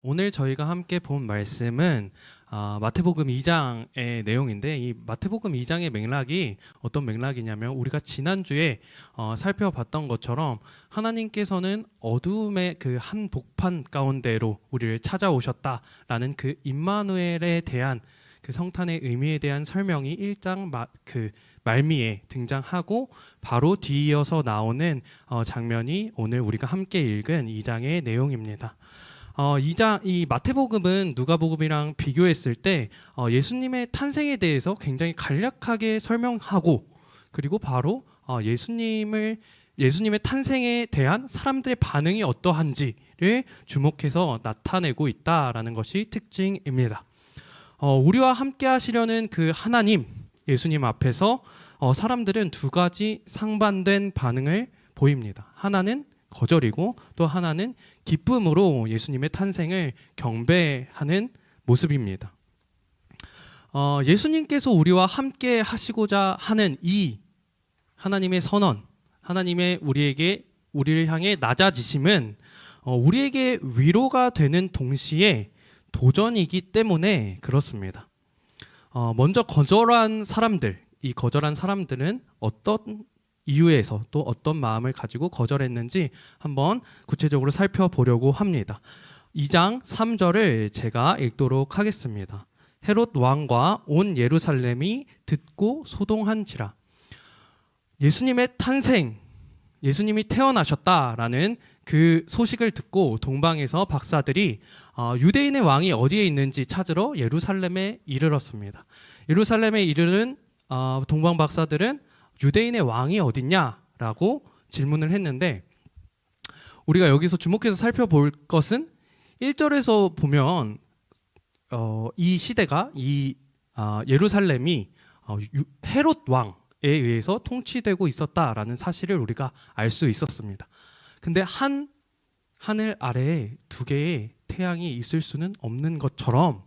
오늘 저희가 함께 본 말씀은 마태복음 2장의 내용인데, 이 마태복음 2장의 맥락이 어떤 맥락이냐면, 우리가 지난주에 살펴봤던 것처럼 하나님께서는 어두움의 그 한복판 가운데로 우리를 찾아오셨다라는 그 임마누엘에 대한 그 성탄의 의미에 대한 설명이 1장 그 말미에 등장하고, 바로 뒤이어서 나오는 장면이 오늘 우리가 함께 읽은 2장의 내용입니다. 이 마태복음은 누가복음이랑 비교했을 때 예수님의 탄생에 대해서 굉장히 간략하게 설명하고, 그리고 바로 예수님의 탄생에 대한 사람들의 반응이 어떠한지를 주목해서 나타내고 있다라는 것이 특징입니다. 우리와 함께 하시려는 그 하나님, 예수님 앞에서 사람들은 두 가지 상반된 반응을 보입니다. 하나는 거절이고, 또 하나는 기쁨으로 예수님의 탄생을 경배하는 모습입니다. 예수님께서 우리와 함께 하시고자 하는 이 하나님의 선언, 하나님의 우리를 향해 낮아지심은 우리에게 위로가 되는 동시에 도전이기 때문에 그렇습니다. 먼저 이 거절한 사람들은 어떤 이유에서 또 어떤 마음을 가지고 거절했는지 한번 구체적으로 살펴보려고 합니다. 2장 3절을 제가 읽도록 하겠습니다. 헤롯 왕과 온 예루살렘이 듣고 소동한지라. 예수님의 탄생, 예수님이 태어나셨다라는 그 소식을 듣고 동방에서 박사들이 유대인의 왕이 어디에 있는지 찾으러 예루살렘에 이르렀습니다. 예루살렘에 이르는 동방 박사들은 유대인의 왕이 어딨냐라고 질문을 했는데, 우리가 여기서 주목해서 살펴볼 것은 1절에서 보면 이 시대가 예루살렘이 헤롯 왕에 의해서 통치되고 있었다라는 사실을 우리가 알 수 있었습니다. 근데 하늘 아래에 두 개의 태양이 있을 수는 없는 것처럼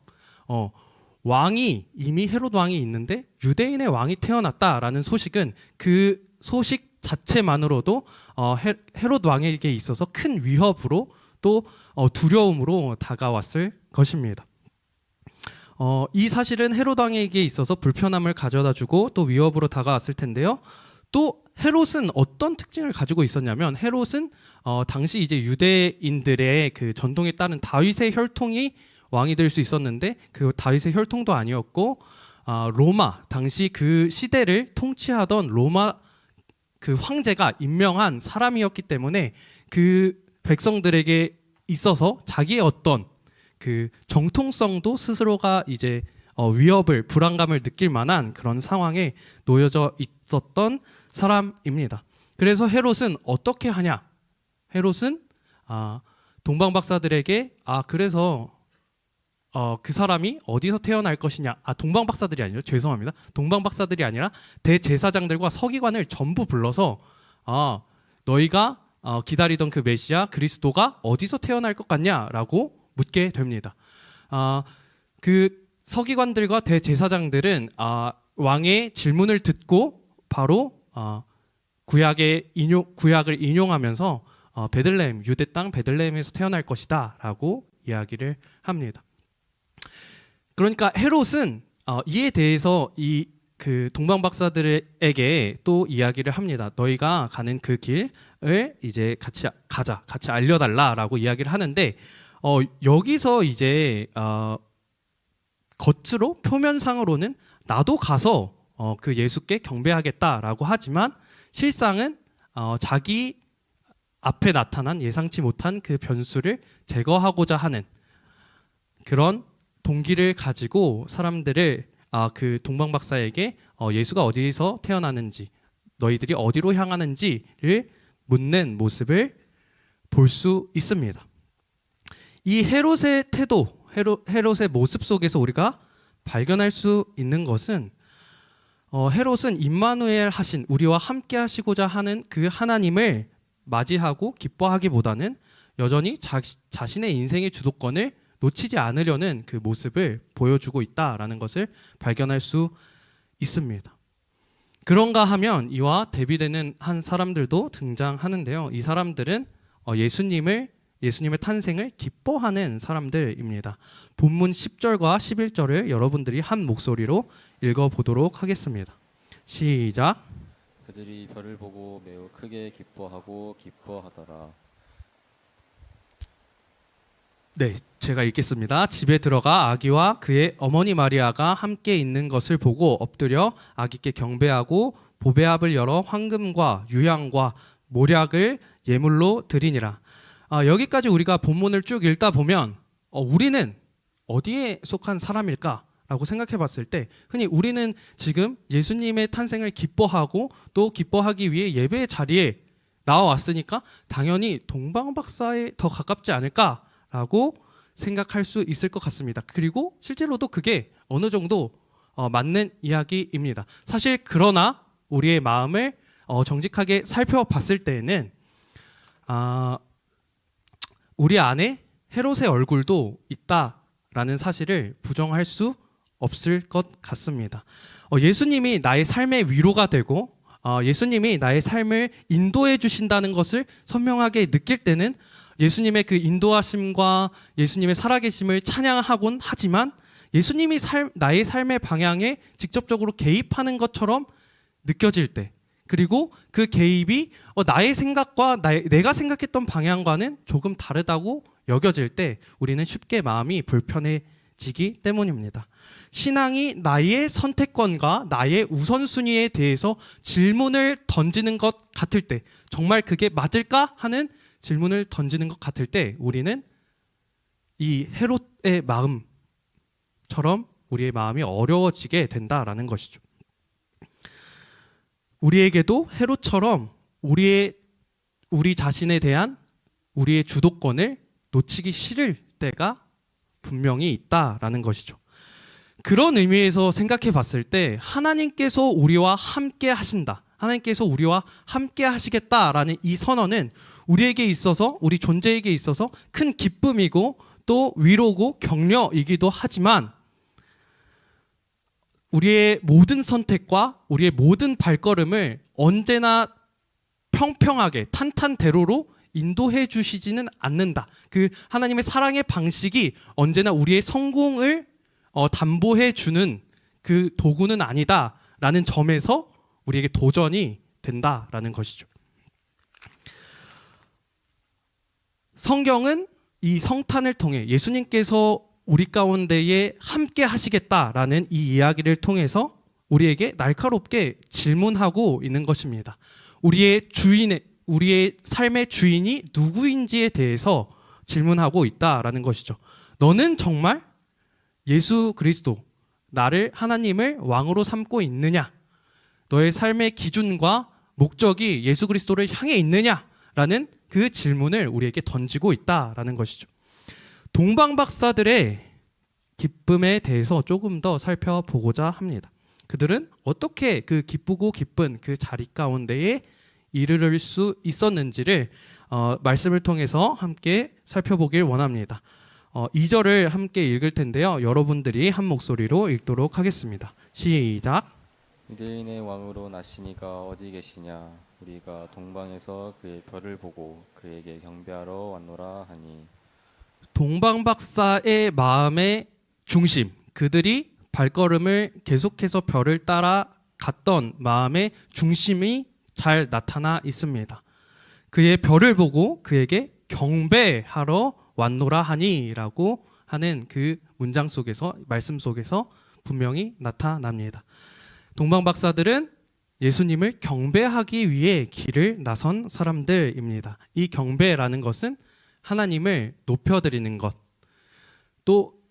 이미 헤롯 왕이 있는데 유대인의 왕이 태어났다라는 소식은 그 소식 자체만으로도 헤롯 왕에게 있어서 큰 위협으로 또 두려움으로 다가왔을 것입니다. 이 사실은 헤롯 왕에게 있어서 불편함을 가져다주고 또 위협으로 다가왔을 텐데요. 또 헤롯은 어떤 특징을 가지고 있었냐면, 헤롯은 당시 이제 유대인들의 그 전통에 따른 다윗의 혈통이 왕이 될 수 있었는데, 그 다윗의 혈통도 아니었고, 로마, 당시 그 시대를 통치하던 로마 그 황제가 임명한 사람이었기 때문에 그 백성들에게 있어서 자기의 어떤 그 정통성도 스스로가 이제 불안감을 느낄 만한 그런 상황에 놓여져 있었던 사람입니다. 그래서 헤롯은 어떻게 하냐? 헤롯은 동방 박사들에게 그래서 그 사람이 어디서 태어날 것이냐, 동방 박사들이 아니라 죄송합니다. 동방 박사들이 아니라 대제사장들과 서기관을 전부 불러서 너희가 기다리던 그 메시아 그리스도가 어디서 태어날 것 같냐라고 묻게 됩니다. 그 서기관들과 대제사장들은 왕의 질문을 듣고 바로 구약을 인용하면서 베들레헴, 유대 땅 베들레헴에서 태어날 것이다라고 이야기를 합니다. 그러니까 헤롯은 이에 대해서 그 동방 박사들에게 또 이야기를 합니다. 너희가 가는 그 길을 이제 같이 알려달라라고 이야기를 하는데, 여기서 이제 겉으로 표면상으로는 나도 가서 그 예수께 경배하겠다라고 하지만, 실상은 자기 앞에 나타난 예상치 못한 그 변수를 제거하고자 하는 그런 동기를 가지고 사람들을 그 동방 박사에게 예수가 어디서 태어나는지, 너희들이 어디로 향하는지를 묻는 모습을 볼 수 있습니다. 이 헤롯의 태도, 헤롯의 모습 속에서 우리가 발견할 수 있는 것은, 헤롯은 임마누엘 하신, 우리와 함께 하시고자 하는 그 하나님을 맞이하고 기뻐하기보다는 여전히 자신의 인생의 주도권을 놓치지 않으려는 그 모습을 보여주고 있다라는 것을 발견할 수 있습니다. 그런가 하면 이와 대비되는 한 사람들도 등장하는데요. 이 사람들은 예수님을 예수님의 탄생을 기뻐하는 사람들입니다. 본문 10절과 11절을 여러분들이 한 목소리로 읽어보도록 하겠습니다. 시작. 그들이 별을 보고 매우 크게 기뻐하고 기뻐하더라. 네, 제가 읽겠습니다. 집에 들어가 아기와 그의 어머니 마리아가 함께 있는 것을 보고 엎드려 아기께 경배하고 보배압을 열어 황금과 유향과 모략을 예물로 드리니라. 여기까지 우리가 본문을 쭉 읽다 보면 우리는 어디에 속한 사람일까라고 생각해 봤을 때 흔히 우리는 지금 예수님의 탄생을 기뻐하고 또 기뻐하기 위해 예배의 자리에 나와왔으니까 당연히 동방박사에 더 가깝지 않을까라고 생각할 수 있을 것 같습니다. 그리고 실제로도 그게 어느 정도 맞는 이야기입니다. 사실 그러나 우리의 마음을 정직하게 살펴봤을 때에는 우리 안에 헤롯의 얼굴도 있다라는 사실을 부정할 수 없을 것 같습니다. 예수님이 나의 삶의 위로가 되고 예수님이 나의 삶을 인도해 주신다는 것을 선명하게 느낄 때는 예수님의 그 인도하심과 예수님의 살아계심을 찬양하곤 하지만 예수님이 나의 삶의 방향에 직접적으로 개입하는 것처럼 느껴질 때, 그리고 그 개입이 나의 생각과 내가 생각했던 방향과는 조금 다르다고 여겨질 때 우리는 쉽게 마음이 불편해지기 때문입니다. 신앙이 나의 선택권과 나의 우선순위에 대해서 질문을 던지는 것 같을 때, 정말 그게 맞을까 하는 질문을 던지는 것 같을 때 우리는 이 헤롯의 마음처럼 우리의 마음이 어려워지게 된다라는 것이죠. 우리에게도 헤롯처럼 우리 자신에 대한 우리의 주도권을 놓치기 싫을 때가 분명히 있다라는 것이죠. 그런 의미에서 생각해 봤을 때 하나님께서 우리와 함께 하신다, 하나님께서 우리와 함께 하시겠다라는 이 선언은 우리에게 있어서, 우리 존재에게 있어서 큰 기쁨이고 또 위로고 격려이기도 하지만 우리의 모든 선택과 우리의 모든 발걸음을 언제나 평평하게 탄탄대로로 인도해 주시지는 않는다. 그 하나님의 사랑의 방식이 언제나 우리의 성공을 담보해 주는 그 도구는 아니다라는 점에서 우리에게 도전이 된다라는 것이죠. 성경은 이 성탄을 통해 예수님께서 우리 가운데에 함께 하시겠다라는 이 이야기를 통해서 우리에게 날카롭게 질문하고 있는 것입니다. 우리의 삶의 주인이 누구인지에 대해서 질문하고 있다라는 것이죠. 너는 정말 예수 그리스도, 나를 하나님을 왕으로 삼고 있느냐? 너의 삶의 기준과 목적이 예수 그리스도를 향해 있느냐라는 그 질문을 우리에게 던지고 있다라는 것이죠. 동방박사들의 기쁨에 대해서 조금 더 살펴보고자 합니다. 그들은 어떻게 그 기쁘고 기쁜 그 자리 가운데에 이르를 수 있었는지를 말씀을 통해서 함께 살펴보길 원합니다. 2절을 함께 읽을 텐데요. 여러분들이 한 목소리로 읽도록 하겠습니다. 시작. 유대인의 왕으로 나시니가 어디 계시냐? 우리가 동방에서 그의 별을 보고 그에게 경배하러 왔노라 하니. 동방박사의 마음의 중심, 그들이 발걸음을 계속해서 별을 따라 갔던 마음의 중심이 잘 나타나 있습니다. 그의 별을 보고 그에게 경배하러 왔노라 하니라고 하는 그 문장 속에서, 말씀 속에서 분명히 나타납니다. 동방박사들은 예수님을 경배하기 위해 길을 나선 사람들입니다. 이 경배라는 것은 하나님을 높여드리는 것, 또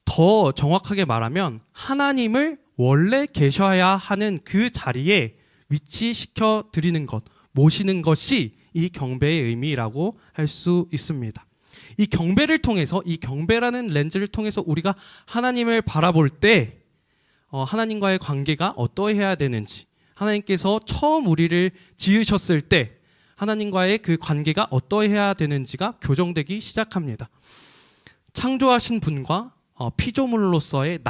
더 정확하게 말하면 하나님을 원래 계셔야 하는 그 자리에 위치시켜 드리는 것, 모시는 것이 이 경배의 의미라고 할 수 있습니다. 이 경배를 통해서, 이 경배라는 렌즈를 통해서 우리가 하나님을 바라볼 때 하나님과의 관계가 어떠해야 되는지, 하나님께서 처음 우리를 지으셨을 때 하나님과의 그 관계가 어떠해야 되는지가 교정되기 시작합니다. 창조하신 분과 피조물로서의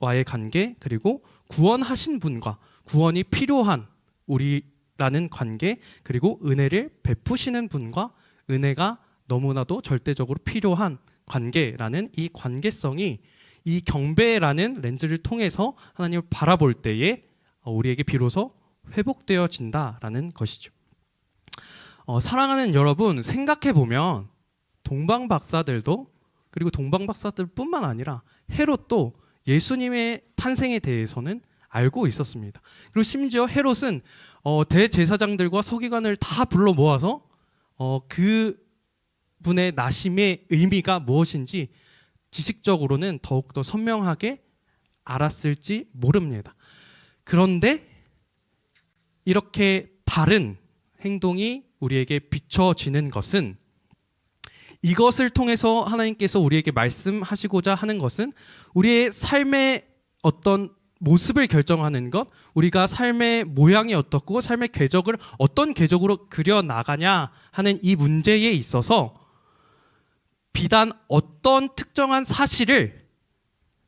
나와의 관계, 그리고 구원하신 분과 구원이 필요한 우리라는 관계, 그리고 은혜를 베푸시는 분과 은혜가 너무나도 절대적으로 필요한 관계라는 이 관계성이 이 경배라는 렌즈를 통해서 하나님을 바라볼 때에 우리에게 비로소 회복되어진다라는 것이죠. 사랑하는 여러분, 생각해 보면 동방 박사들도, 그리고 동방 박사들뿐만 아니라 헤롯도 예수님의 탄생에 대해서는 알고 있었습니다. 그리고 심지어 헤롯은 대제사장들과 서기관을 다 불러 모아서 그 분의 나심의 의미가 무엇인지 지식적으로는 더욱더 선명하게 알았을지 모릅니다. 그런데 이렇게 다른 행동이 우리에게 비춰지는 것은, 이것을 통해서 하나님께서 우리에게 말씀하시고자 하는 것은 우리의 삶의 어떤 모습을 결정하는 것, 우리가 삶의 모양이 어떻고 삶의 궤적을 어떤 궤적으로 그려나가냐 하는 이 문제에 있어서 비단 어떤 특정한 사실을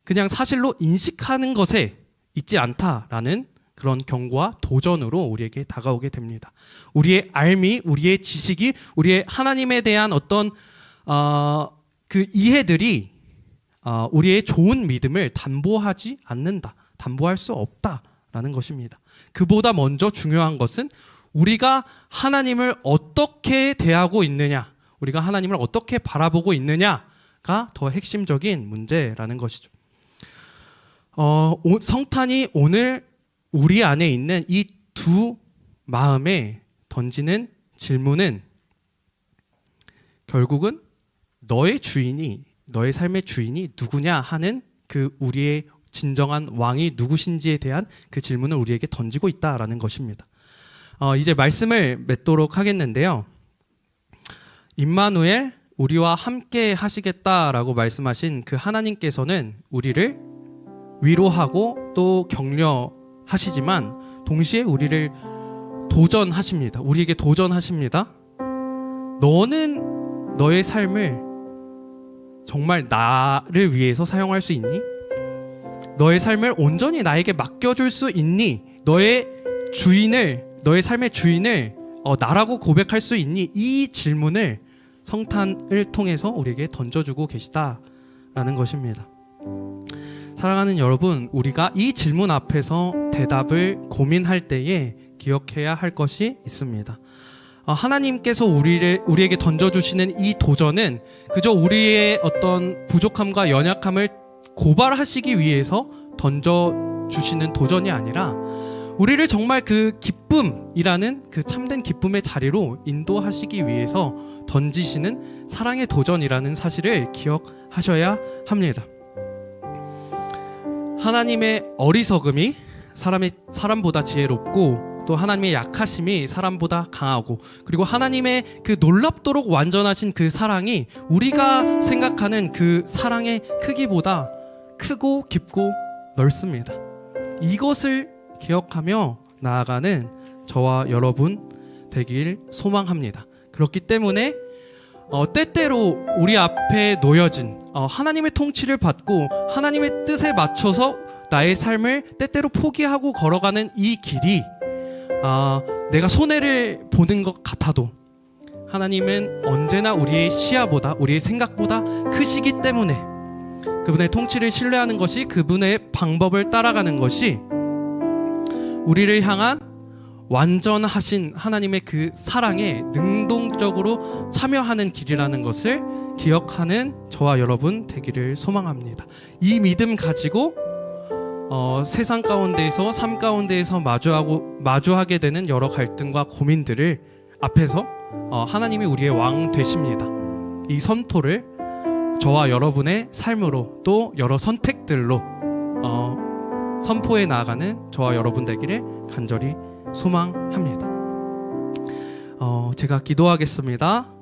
그냥 사실로 인식하는 것에 있지 않다라는 그런 경고와 도전으로 우리에게 다가오게 됩니다. 우리의 알미, 우리의 지식이, 우리의 하나님에 대한 어떤 그 이해들이 우리의 좋은 믿음을 담보하지 않는다, 담보할 수 없다라는 것입니다. 그보다 먼저 중요한 것은 우리가 하나님을 어떻게 대하고 있느냐, 우리가 하나님을 어떻게 바라보고 있느냐가 더 핵심적인 문제라는 것이죠. 성탄이 오늘 우리 안에 있는 이 두 마음에 던지는 질문은 결국은 너의 주인이, 너의 삶의 주인이 누구냐 하는 그 우리의 진정한 왕이 누구신지에 대한 그 질문을 우리에게 던지고 있다라는 것입니다. 이제 말씀을 맺도록 하겠는데요. 임마누엘, 우리와 함께 하시겠다라고 말씀하신 그 하나님께서는 우리를 위로하고 또 격려하시지만 동시에 우리를 도전하십니다. 우리에게 도전하십니다. 너는 너의 삶을 정말 나를 위해서 사용할 수 있니? 너의 삶을 온전히 나에게 맡겨줄 수 있니? 너의 주인을, 너의 삶의 주인을 나라고 고백할 수 있니? 이 질문을 성탄을 통해서 우리에게 던져주고 계시다라는 것입니다. 사랑하는 여러분, 우리가 이 질문 앞에서 대답을 고민할 때에 기억해야 할 것이 있습니다. 하나님께서 우리에게 던져주시는 이 도전은 그저 우리의 어떤 부족함과 연약함을 고발하시기 위해서 던져주시는 도전이 아니라 우리를 정말 그 기쁨이라는 그 참된 기쁨의 자리로 인도하시기 위해서 던지시는 사랑의 도전이라는 사실을 기억하셔야 합니다. 하나님의 어리석음이 사람보다 지혜롭고 또 하나님의 약하심이 사람보다 강하고, 그리고 하나님의 그 놀랍도록 완전하신 그 사랑이 우리가 생각하는 그 사랑의 크기보다 크고 깊고 넓습니다. 이것을 기억하며 나아가는 저와 여러분 되길 소망합니다. 그렇기 때문에 때때로 우리 앞에 놓여진 하나님의 통치를 받고 하나님의 뜻에 맞춰서 나의 삶을 때때로 포기하고 걸어가는 이 길이 내가 손해를 보는 것 같아도 하나님은 언제나 우리의 시야보다, 우리의 생각보다 크시기 때문에 그분의 통치를 신뢰하는 것이, 그분의 방법을 따라가는 것이 우리를 향한 완전하신 하나님의 그 사랑에 능동적으로 참여하는 길이라는 것을 기억하는 저와 여러분 되기를 소망합니다. 이 믿음 가지고 세상 가운데에서, 삶 가운데에서 마주하게 되는 여러 갈등과 고민들을 앞에서 하나님이 우리의 왕 되십니다. 이 선포를 저와 여러분의 삶으로 또 여러 선택들로 선포해 나아가는 저와 여러분 되기를 간절히 소망합니다. 제가 기도하겠습니다.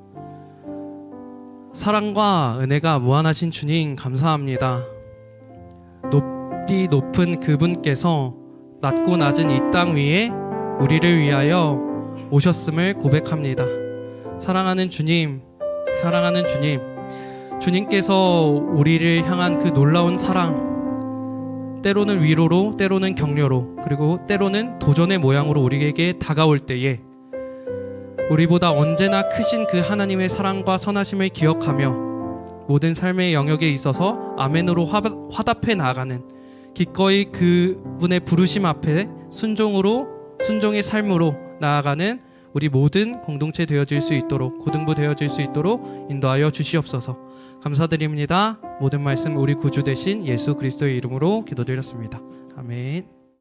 사랑과 은혜가 무한하신 주님, 감사합니다. 높디 높은 그분께서 낮고 낮은 이 땅 위에 우리를 위하여 오셨음을 고백합니다. 사랑하는 주님, 사랑하는 주님, 주님께서 우리를 향한 그 놀라운 사랑, 때로는 위로로, 때로는 격려로, 그리고 때로는 도전의 모양으로 우리에게 다가올 때에 우리보다 언제나 크신 그 하나님의 사랑과 선하심을 기억하며 모든 삶의 영역에 있어서 아멘으로 화답해 나아가는, 기꺼이 그분의 부르심 앞에 순종의 삶으로 나아가는 우리 모든 공동체 되어질 수 있도록, 고등부 되어질 수 있도록 인도하여 주시옵소서. 감사드립니다. 모든 말씀 우리 구주 되신 예수 그리스도의 이름으로 기도드렸습니다. 아멘.